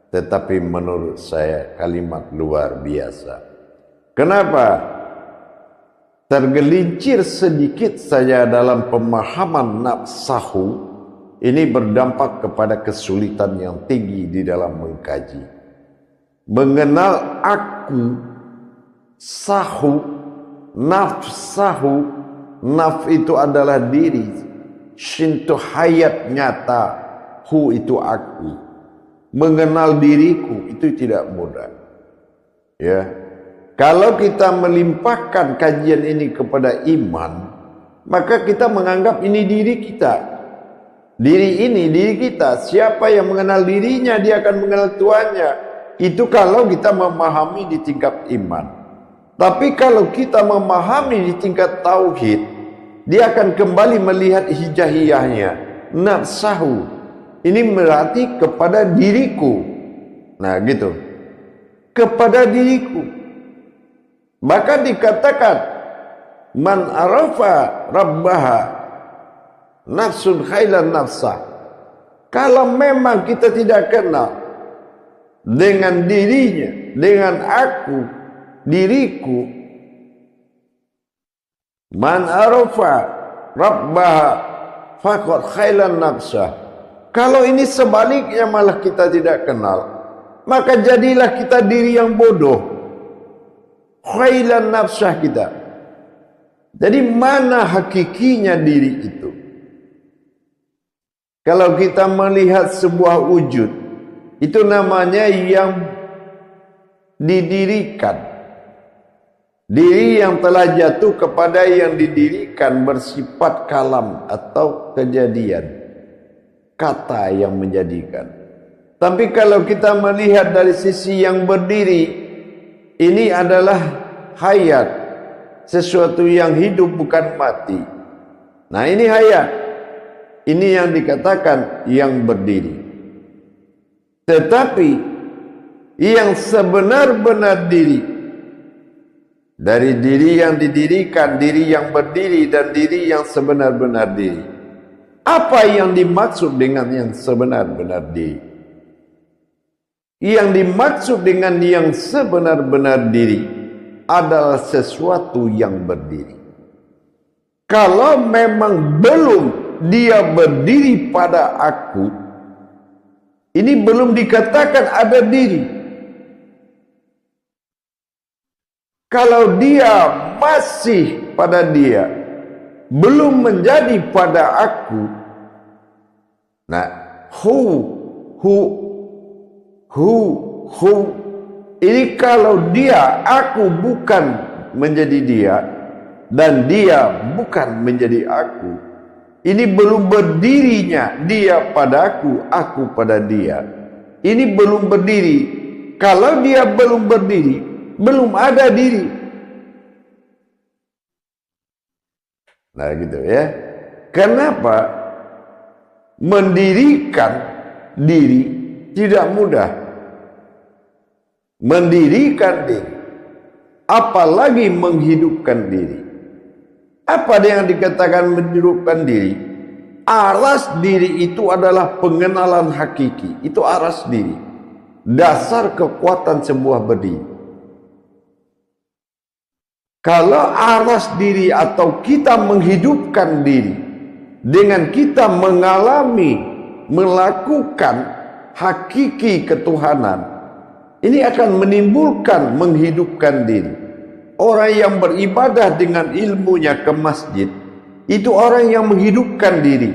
tetapi menurut saya kalimat luar biasa. Kenapa? Tergelincir sedikit saja dalam pemahaman nafsahu, ini berdampak kepada kesulitan yang tinggi di dalam mengkaji. Mengenal aku, sahu, nafsahu, naf itu adalah diri, shin itu hayat nyata, hu itu aku. Mengenal diriku itu tidak mudah. Ya. Kalau kita melimpahkan kajian ini kepada iman, maka kita menganggap ini diri kita. Diri ini, diri kita. Siapa yang mengenal dirinya, dia akan mengenal Tuhannya. Itu kalau kita memahami di tingkat iman. Tapi kalau kita memahami di tingkat tauhid, dia akan kembali melihat hijahiyahnya. Nafsahu. Ini berarti kepada diriku. Nah gitu. Kepada diriku. Maka dikatakan man arafa rabbaha nafsun khailan nafsah. Kalau memang kita tidak kenal dengan dirinya, dengan aku, diriku, man arafa rabbaha faqad khailan nafsah. Kalau ini sebaliknya malah kita tidak kenal, maka jadilah kita diri yang bodoh. Khailan nafsah kita. Jadi mana hakikinya diri itu? Kalau kita melihat sebuah wujud, itu namanya yang didirikan. Diri yang telah jatuh kepada yang didirikan bersifat kalam atau kejadian. Kata yang menjadikan. Tapi kalau kita melihat dari sisi yang berdiri, ini adalah hayat, sesuatu yang hidup bukan mati. Nah ini hayat, ini yang dikatakan yang berdiri. Tetapi yang sebenar-benar diri, dari diri yang didirikan, diri yang berdiri, dan diri yang sebenar-benar diri. Apa yang dimaksud dengan yang sebenar-benar diri? Yang dimaksud dengan yang sebenar-benar diri adalah sesuatu yang berdiri. Kalau memang belum dia berdiri pada aku, ini belum dikatakan ada diri. Kalau dia masih pada dia, belum menjadi pada aku, nah ini kalau dia, aku bukan menjadi dia, dan dia bukan menjadi aku, ini belum berdirinya dia pada aku pada dia. Ini belum berdiri. Kalau dia belum berdiri, belum ada diri. Nah gitu ya. Kenapa mendirikan diri tidak mudah? Mendirikan diri, apalagi menghidupkan diri. Apa yang dikatakan menghidupkan diri? Aras diri itu adalah pengenalan hakiki. Itu aras diri, dasar kekuatan sebuah berdiri. Kalau aras diri atau kita menghidupkan diri dengan kita mengalami, melakukan hakiki ketuhanan, ini akan menimbulkan menghidupkan diri. Orang yang beribadah dengan ilmunya ke masjid, itu orang yang menghidupkan diri.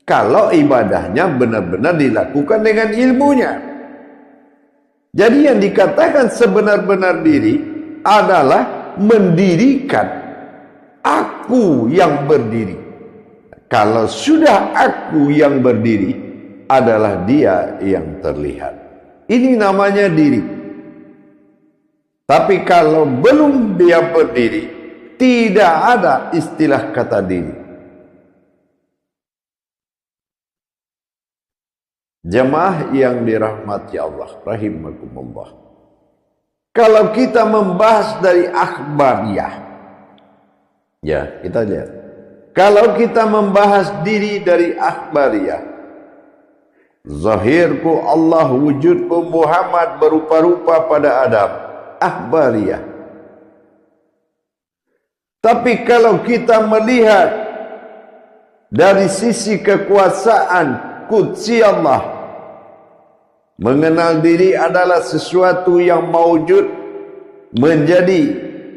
Kalau ibadahnya benar-benar dilakukan dengan ilmunya. Jadi yang dikatakan sebenar-benar diri adalah mendirikan aku yang berdiri. Kalau sudah aku yang berdiri, adalah dia yang terlihat. Ini namanya diri. Tapi kalau belum dia berdiri, tidak ada istilah kata diri. Jemaah yang dirahmati Allah rahimakumullah. Kalau kita membahas dari akhbariyah, ya kita lihat. Kalau kita membahas diri dari akhbariyah, Zahirku Allah, wujudku Muhammad berupa-rupa pada Adam. Akhbariyah. Tapi kalau kita melihat dari sisi kekuasaan qudsi Allah, mengenal diri adalah sesuatu yang maujud, menjadi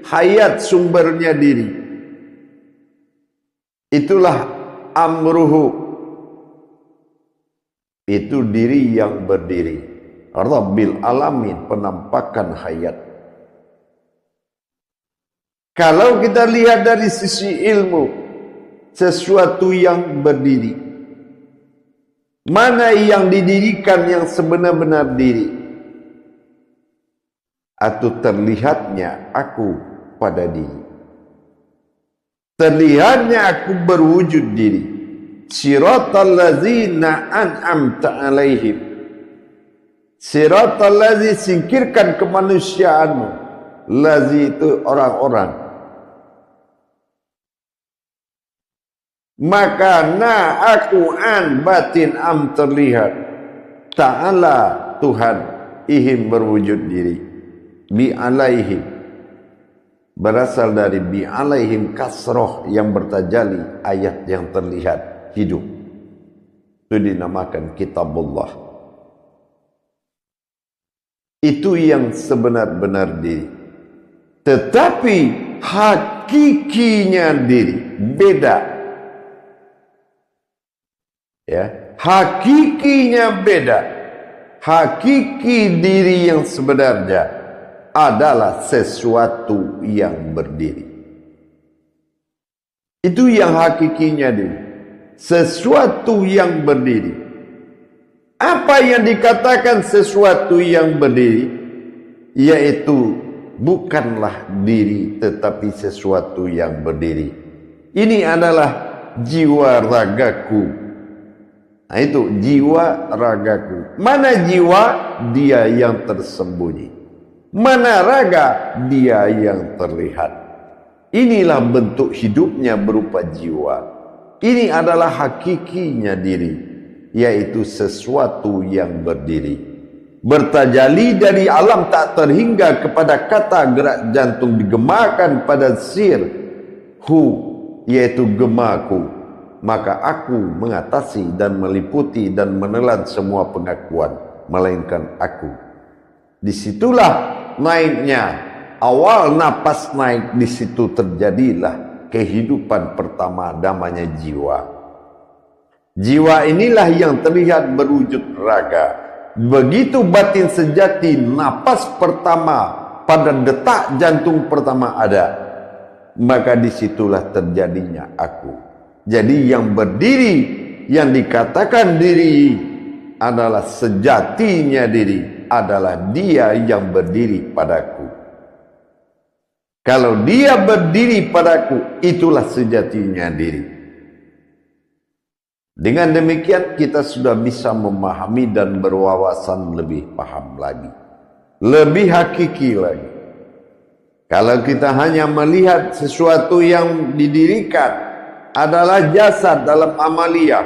hayat sumbernya diri. Itulah amruhu. Itu diri yang berdiri. Rabbil alamin, penampakan hayat. Kalau kita lihat dari sisi ilmu, sesuatu yang berdiri. Mana yang didirikan yang sebenar-benar diri? Atau terlihatnya aku pada diri. Terlihatnya aku berwujud diri. Siratal ladzina an'amta alaihim. Siratal ladzi, singkirkan kemanusiaanmu. Ladzi itu orang-orang. Maka na aku an batin am terlihat. Ta'ala Tuhan ihim berwujud diri. Bi alaihim, berasal dari bi alaihim kasroh yang bertajali, ayat yang terlihat hidup. Itu dinamakan kitabullah. Itu yang sebenar-benar diri. Tetapi hakikinya diri beda. Ya, hakikinya beda. Hakiki diri yang sebenarnya adalah sesuatu yang berdiri. Itu yang hakikinya diri. Sesuatu yang berdiri. Apa yang dikatakan sesuatu yang berdiri? Yaitu bukanlah diri, tetapi sesuatu yang berdiri. Ini adalah jiwa ragaku. Nah itu jiwa ragaku. Mana jiwa? Dia yang tersembunyi. Mana raga? Dia yang terlihat. Inilah bentuk hidupnya berupa jiwa. Ini adalah hakikinya diri, yaitu sesuatu yang berdiri. Bertajali dari alam tak terhingga kepada kata gerak jantung digemakan pada sir hu, yaitu gemaku. Maka aku mengatasi dan meliputi dan menelan semua pengakuan, melainkan aku. Disitulah naiknya, awal napas naik, di situ terjadilah kehidupan pertama, namanya jiwa. Jiwa inilah yang terlihat berwujud raga. Begitu batin sejati, napas pertama pada detak jantung pertama ada, maka disitulah terjadinya aku. Jadi yang berdiri, yang dikatakan diri adalah sejatinya diri, adalah dia yang berdiri padaku. Kalau dia berdiri padaku, itulah sejatinya diri. Dengan demikian kita sudah bisa memahami dan berwawasan lebih paham lagi, lebih hakiki lagi. Kalau kita hanya melihat sesuatu yang didirikan adalah jasad dalam amaliyah,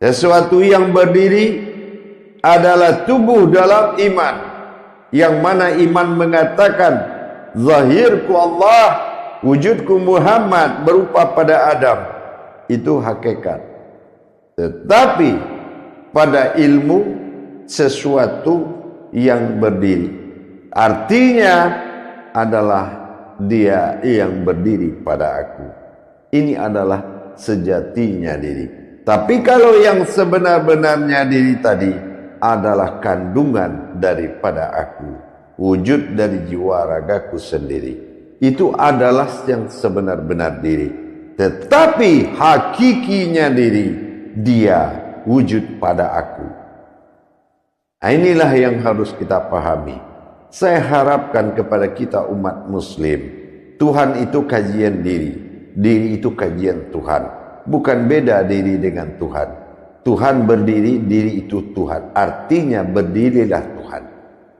sesuatu yang berdiri adalah tubuh dalam iman, yang mana iman mengatakan zahirku Allah, wujudku Muhammad berupa pada Adam. Itu hakikat. Tetapi pada ilmu, sesuatu yang berdiri, artinya adalah dia yang berdiri pada aku. Ini adalah sejatinya diri. Tapi kalau yang sebenar-benarnya diri tadi adalah kandungan daripada aku, wujud dari jiwa ragaku sendiri, itu adalah yang sebenar-benar diri. Tetapi hakikinya diri, dia wujud pada aku. Nah, inilah yang harus kita pahami. Saya harapkan kepada kita umat muslim, Tuhan itu kajian diri. Diri itu kajian Tuhan. Bukan beda diri dengan Tuhan. Tuhan berdiri, diri itu Tuhan. Artinya berdirilah Tuhan.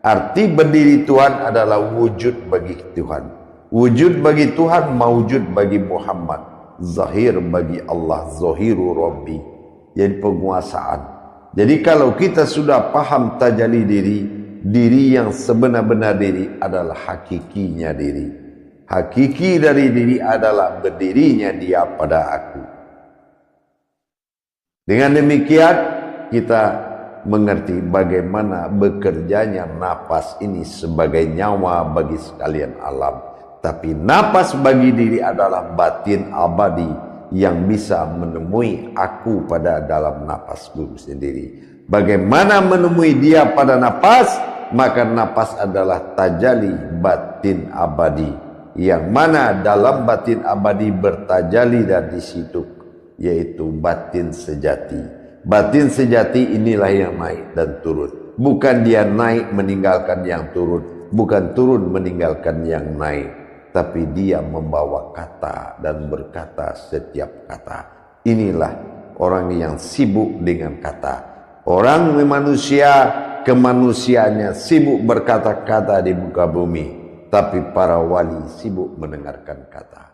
Arti berdiri Tuhan adalah wujud bagi Tuhan. Wujud bagi Tuhan, mawujud bagi Muhammad. Zahir bagi Allah, zahiru Rabbi. Jadi penguasaan. Jadi kalau kita sudah paham tajalli diri, diri yang sebenar-benar diri adalah hakikinya diri. Hakiki dari diri adalah berdirinya dia pada aku. Dengan demikian kita mengerti bagaimana bekerjanya napas ini sebagai nyawa bagi sekalian alam. Tapi napas bagi diri adalah batin abadi yang bisa menemui aku pada dalam napasku sendiri. Bagaimana menemui dia pada napas? Maka napas adalah tajalli batin abadi, yang mana dalam batin abadi bertajalli dari situ, yaitu batin sejati. Batin sejati inilah yang naik dan turun. Bukan dia naik meninggalkan yang turun, bukan turun meninggalkan yang naik, tapi dia membawa kata dan berkata setiap kata. Inilah orang yang sibuk dengan kata. Orang manusia, kemanusiaannya sibuk berkata-kata di muka bumi, tapi para wali sibuk mendengarkan kata.